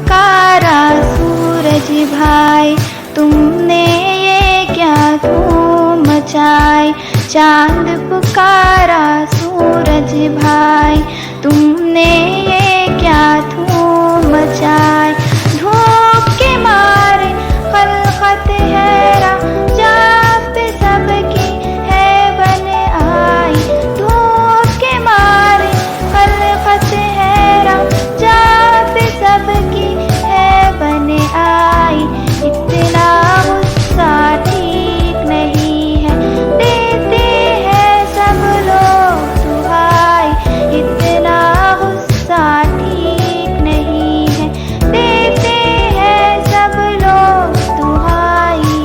पुकारा सूरज भाई, तुमने ये क्या धूम मचाई। चांद पुकारा सूरज भाई, तुमने ये क्या धूम मचाई। धूप के मारे खलकत हैरान, जाग पे सबकी है बन आई। धूप के मारे खलकत हैरान, जाग पे सबकी है बन आई। इतना गुस्सा ठीक नहीं है, देते हैं सब लोग दुहाई। इतना गुस्सा ठीक नहीं है, देते हैं सब लोग दुहाई।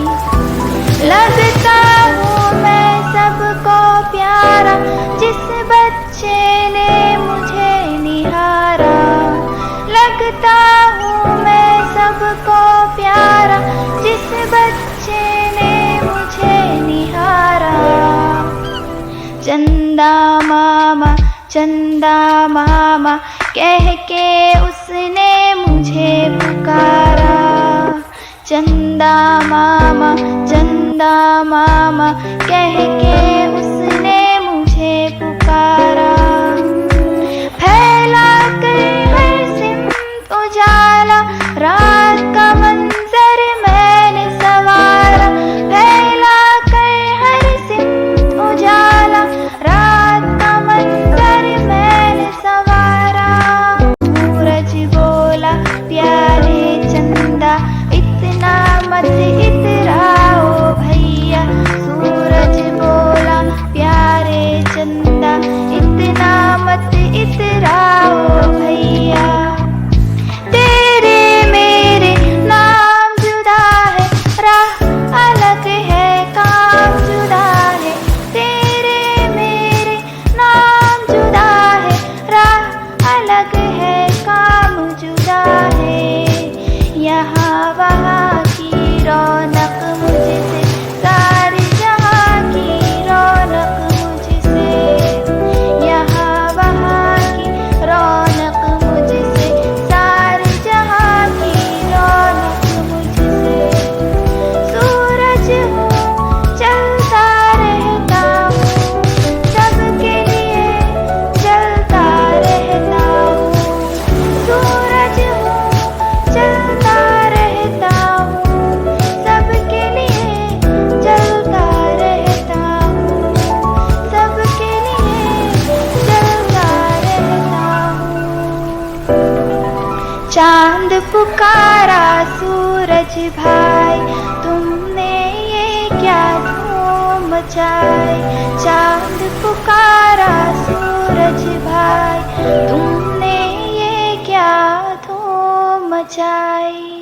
लगता हूँ मैं सबको प्यारा, जिस बच्चे ने मुझे निहारा। लगता हूँ मैं सबको प्यारा, जिस बच्चे ने मुझे निहारा। चंदा मामा कह के उसने मुझे पुकारा। चंदा मामा कह के उसने मुझे पुकारा। फैला कर हर सिमत उजाला, रात का मंजर मैंने सवारा। फैला कर हर सिमत उजाला, रात का मंजर मैंने सवारा। सूरज बोला प्यारे चंदा, इतना मत इतराओ भैया। सूरज बोला प्यारे चंदा, इतना मत इतराओ भैया। तेरे मेरे नाम जुदा है, राह अलग है, काम जुदा है। तेरे मेरे नाम जुदा है, राह अलग है, काम जुदा है। यहाँ वहाँ की रौनक मुझसे, सारे जहाँ की रौनक मुझसे। यहाँ वहाँ की रौनक मुझसे, सारे जहाँ की रौनक मुझसे। सूरज हूँ चलता रहता हूँ, सबके लिए जलता रहता हूँ। सूरज हूँ चलता रहता हूँ, सबके लिए जलता रहता हूँ। सबके लिए जलता रहता हूँ। चांद पुकारा सूरज भाई, तुमने ये क्या धूम मचाई। चांद पुकारा सूरज भाई, तुमने ये क्या धूम मचाई।